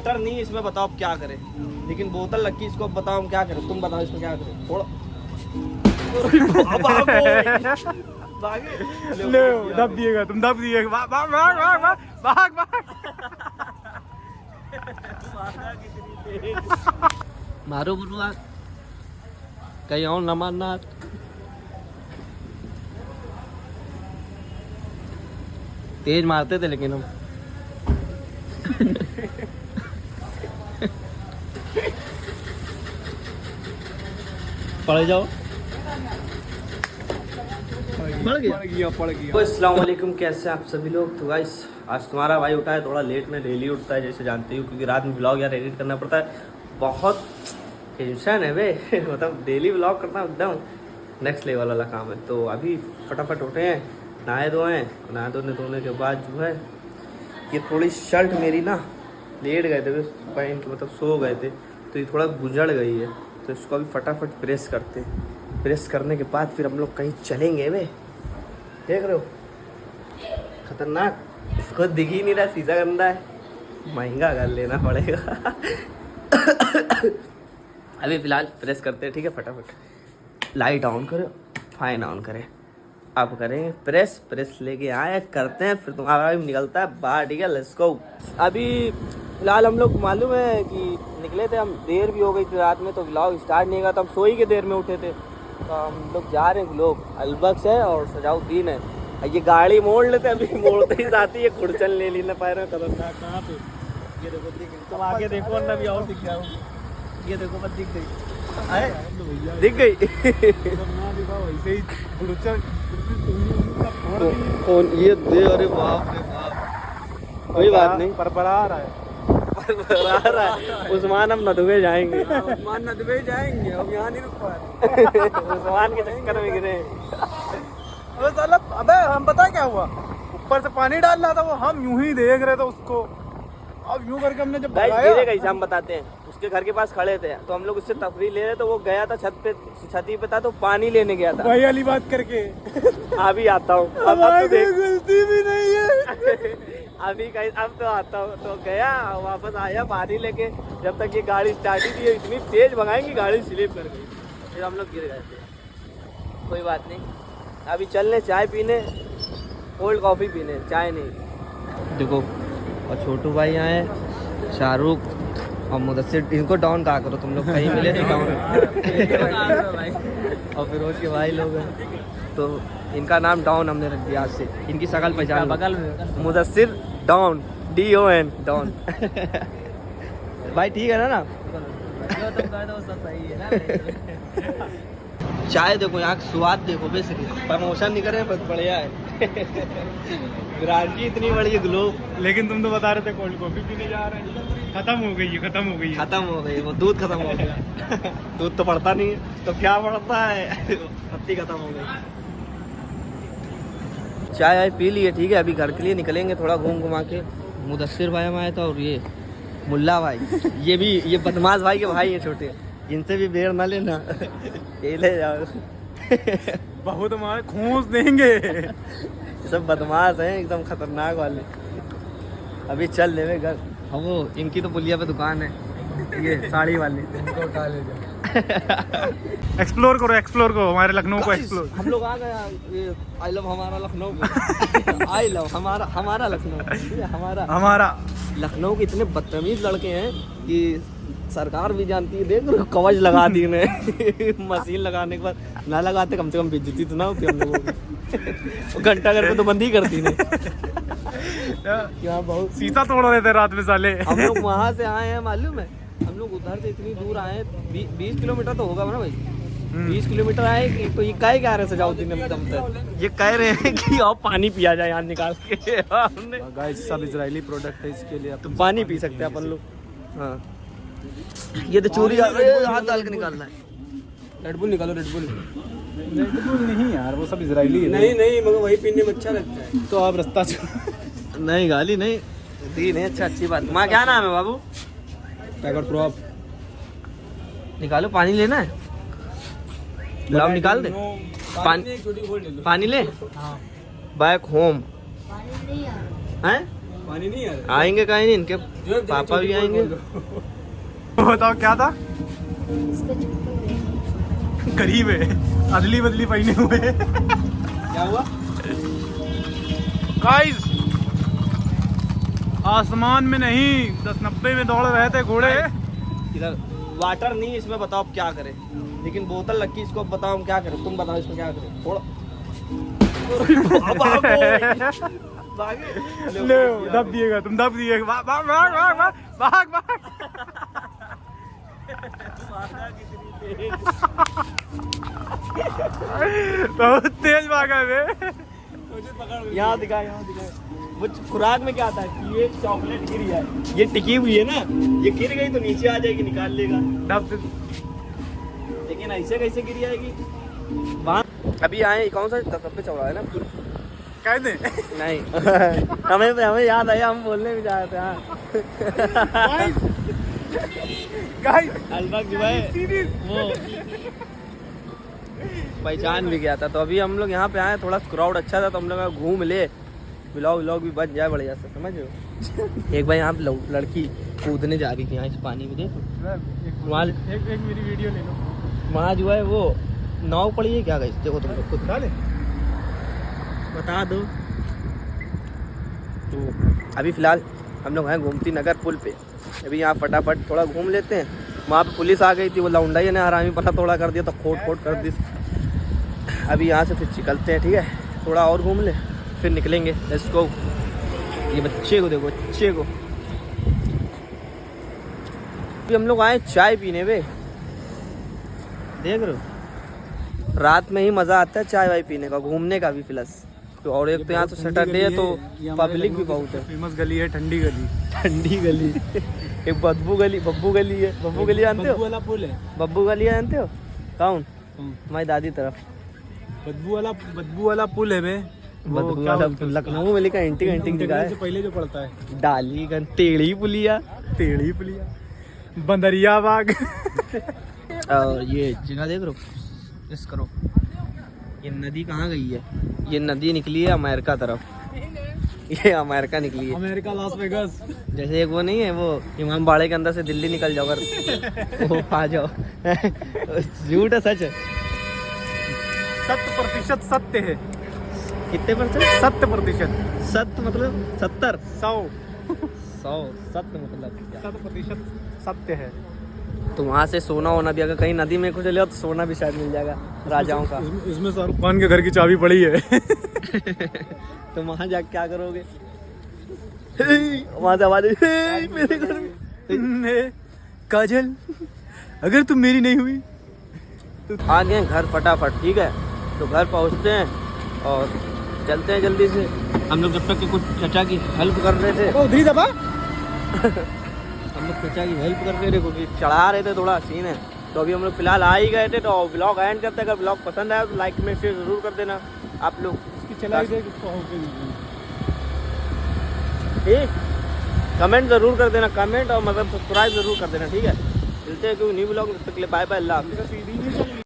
Motor नहीं, इसमें बताओ अब क्या करें। लेकिन बोतल रखी, इसको अब बताओ हम क्या करें। तुम बताओ इसमें क्या करें। थोड़ा ले दब दिएगा, तुम दब दिएगा। भाग भाग भाग भाग भाग भाग। मारो बुरुआ, कहीं और न मारना। तेज मारते थे लेकिन हम पड़ जाओ। पड़ गया। तो अस्सलाम वालेकुम, कैसे आप सभी लोग। तो गाइस आज तुम्हारा भाई उठा है थोड़ा लेट में, डेली उठता है जैसे जानते हो, क्योंकि रात में व्लॉग यार एडिट करना पड़ता है। बहुत टेंशन है बे मतलब डेली व्लॉग करना एकदम नेक्स्ट लेवल वाला काम है। तो अभी फटाफट उठे हैं, नहाए धोए हैं। नहाए धोने के बाद जो है ये थोड़ी शर्ट मेरी ना लेट गए थे पहन के, मतलब सो गए थे, तो ये थोड़ा गुजड़ गई है। तो इसको अभी फटाफट प्रेस करते हैं। प्रेस करने के बाद फिर हम लोग कहीं चलेंगे बे। देख रहे हो खतरनाक, उसको दिख ही नहीं रहा, शीशा गंदा है, महंगा कर लेना पड़ेगा। अभी फिलहाल प्रेस करते हैं, ठीक है। फटाफट लाइट ऑन करो, फैन ऑन करें, अब करेंगे प्रेस लेके आए करते हैं, फिर तुम्हारा भी निकलता है बाहर, ठीक है। Let's go. अभी फिलहाल हम लोग मालूम है कि निकले थे हम, देर भी हो गई थी रात में, तो व्लॉग स्टार्ट नहीं हुआ, तो हम सोई के देर में उठे थे। तो हम लोग जा रहे हैं, लोग अलबक्स है और सजाउद्दीन है। ये गाड़ी मोड़ लेते, अभी मोड़ते ही जाती है, खुरचन ले लेना पा रहे हैं। खतरनाक कहाँ पे, ये देखो तुम आगे देखो, वरना भी और दिख जाओ। ये देखो बस दिख गई, दिख गई। कौन ये दे, अरे बाप रे बाप। कोई बात नहीं, परपरा रहा है। उस्मान हम नदवे जाएंगे। उस्मान नदवे जाएंगे, अब यहाँ नहीं रुक पा रहे। उस्मान के चक्कर में गिरे। अबे साला, अबे हम पता क्या हुआ, ऊपर से पानी डाल रहा था वो, हम यूं ही देख रहे थे उसको। अब यूं करके हमने जब गिरेगा ही, हम बताते हैं। उसके घर के पास खड़े थे, तो हम लोग उससे तफरीह ले रहे, तो वो गया था छती पे था, तो पानी लेने गया था। वही वाली बात करके अभी आता हूँ, अब तो देख गलती भी नहीं है। अभी कहीं अब तो आता हूँ। तो गया, वापस आया पानी लेके, जब तक ये गाड़ी स्टार्ट ही थी, इतनी तेज भगाएंगी गाड़ी स्लिप कर गई, फिर हम लोग गिर गए थे। कोई बात नहीं, अभी चलने चाय पीने, कोल्ड कॉफ़ी पीने, चाय नहीं। देखो और छोटू भाई आए, शाहरुख और मुदस्सिर। इनको डाउन कहा करो तुम लोग, कहीं मिले तो डाउन। और फिरोज के भाई लोग हैं, तो इनका नाम डाउन हमने रख दिया आज से। इनकी शकल पहचान, बगल में मुदस्सिर डाउन, DON डाउन। भाई ठीक है ना चाय देखो, यहाँ का स्वाद देखो, बेसिकली प्रमोशन नहीं करे, बस बढ़िया है। ग्रांटी इतनी बड़ी है ग्लो। लेकिन तुम तो बता रहे थे कोल्ड कॉफी पीने जा रहे हैं, खत्म हो गई है। खत्म हो गई, वो दूध खत्म हो गया। दूध तो पड़ता नहीं है, तो क्या पड़ता है, पत्ती खत्म हो गई। चाय आय पी लिए, ठीक है। अभी घर के लिए निकलेंगे, थोड़ा घूम घुमा के। मुदस्सिर भाई हमारे था, और ये मुल्ला भाई, ये बदमाश भाई के भाई हैं छोटे, इनसे भी बेर ना लेना। ये ले जाओ। बहुत हमारे खूंस देंगे। सब बदमाश हैं एकदम खतरनाक वाले। अभी चल ले घर। हाँ वो इनकी तो पुलिया पे दुकान है, ये साड़ी वाली। एक्सप्लोर करो हमारे लखनऊ को एक्सप्लोर। हम लोग आ गए, आई लव हमारा लखनऊ। आई लव हमारा लखनऊ, हमारा लखनऊ के इतने बदतमीज लड़के हैं कि सरकार भी जानती है। देख कवच लगा दी ने। मशीन लगाने के बाद ना लगाते, कम से कम बेइज्जती तो ना होती हम लोगों की। घंटा घर पे तो बंद ही करती ने। क्या बहुत शीशा तोड़ रहे थे रात में साले। हम लोग वहाँ से आए हैं, मालूम है, हम लोग उधर से इतनी दूर आए, 20 किलोमीटर तो होगा ना भाई। 20 किलोमीटर आए कि, तो ये कह रहे हैं सजाउद्दीन तक, ये कह रहे हैं कि और पानी पिया जाए यहाँ निकाल के। हमने गाइस सब इजरायली प्रोडक्ट है, इसके लिए तो पानी पी सकते हैं अपन लोग। हाँ ये तो चोरी हाथ डाल के निकालना है। रेडबुल निकालो, रेडबुल नहीं यार, वो सब इजरायली है। नहीं मगर वही पीने में अच्छा लगता है। तो आप रास्ता नहीं गाली नहीं दी नहीं, अच्छा अच्छी बात। माँ क्या नाम है बाबू? पैकेट प्रॉप निकालो, पानी लेना है, लाओ निकाल दे। पानी ले। बैक होम है, पानी नहीं आ आएंगे कहीं नहीं, इनके पापा भी आएंगे। बताओ क्या था? गरीब है, अदली बदली पहने हुए। क्या हुआ गाइस? आसमान में नहीं 10-90 में दौड़ रहे थे घोड़े। इधर वाटर नहीं, इसमें बताओ अब क्या करें, लेकिन बोतल रखी, इसको अब बताओ हम क्या करें, तुम बताओ इसमें क्या करें। थोड़ा ले दब दिएगा, तुम दब दिएगा। भाग भाग भाग भाग भाग भाग। बहुत तेज भागा वे। यहाँ दिखा, यहाँ दिखा। वो खुराक में क्या आता है कि ये चॉकलेट गिरी है, ये टिकी हुई है ना, ये गिर गई तो नीचे आ जाएगी, निकाल लेगा। लेकिन ऐसे कैसे गिरी आएगी? वहाँ अभी आए, कौन सा 10 रुपये चौड़ा है ना कह दे। नहीं हमें याद आया, हम बोलने भी जा रहे थे। हाँ अलबक भाई वो पहचान भी गया था। तो अभी हम लोग यहाँ पे आए, थोड़ा क्राउड अच्छा था तो हम लोग घूम ले, व्लॉग भी बन जाए बढ़िया से, समझ लो। एक बार यहाँ पे लड़की कूदने जा रही थी यहाँ इस पानी में, देखो वहाँ एक मेरी वीडियो ले लो। वहाँ जो है वो नाव पड़ी है क्या, गई देखो तुम लोग खुद बता दो। तो अभी फिलहाल हम लोग हैं गोमती नगर पुल पे। अभी यहाँ फटाफट थोड़ा घूम लेते हैं। वहाँ पे पुलिस आ गई थी, वो लौंडा ने हरामी पता थोड़ा कर दिया तो खोट कर दी। अभी यहाँ से फिर निकलते हैं, ठीक है, थोड़ा और घूम ले फिर निकलेंगे। Let's go. ये बच्चे को देखो, बच्चे को। अभी हम लोग आए चाय पीने पे, देख रहे हो, रात में ही मज़ा आता है चाय वाय पीने का, घूमने का भी प्लस। तो और एक तो यहाँ तो सैटरडे है तो पब्लिक भी बहुत है। फेमस गली है ठंडी गली। ठंडी गली एक बब्बू गली है। बब्बू गली जानते हो? वाला पुल है। बब्बू गली जानते हो? कौन? हमारी दादी तरफ बदबू वाला पुल है। बदबू वाला लखनऊ में लिखा, एंटिंग दिखा है पहले जो पड़ता है डालीगंज, टेढ़ी पुलिया। बंदरिया बाग। और ये जगह देख रो, इस करो, ये नदी कहाँ गई है? ये नदी निकली है अमेरिका तरफ, ये अमेरिका निकली है, अमेरिका लास वेगास। जैसे एक वो नहीं है, वो इमाम बाड़े के अंदर से दिल्ली निकल जाओ अगर वो आ जाओ। झूठ है सच है? 100% सत्य है। कितने %? 100%। सत्य मतलब 70? 100 सत्य मतलब 100% सत्य है। तो वहाँ से सोना होना भी, अगर कहीं नदी में कुछ ले तो सोना भी शायद मिल जाएगा राजाओं का। इसमें शाहरुख खान के घर की चाबी पड़ी है। तो वहाँ जाके क्या करोगे? वहाँ से आवाज मेरे घर में काजल अगर तुम मेरी नहीं हुई तो। आ गए घर फटाफट, ठीक है, तो घर पहुँचते हैं और चलते हैं जल्दी से। हम लोग जब तक के कुछ चचा की हेल्प कर रहे थे, उधरी दबा। हम लोग चचा की हेल्प कर रहे थे क्योंकि चढ़ा रहे थे, थोड़ा सीन है। तो अभी हम लोग फिलहाल आ ही गए थे, तो ब्लॉग एंड करते हैं। अगर ब्लॉग पसंद आया तो लाइक में शेयर जरूर कर देना आप लोग। ठीक, कमेंट जरूर कर देना, कमेंट और मतलब सब्सक्राइब जरूर कर देना, ठीक है। मिलते हैं क्योंकि न्यू ब्लॉग, तब तक के लिए बाय बाय, अल्लाह हाफिज़।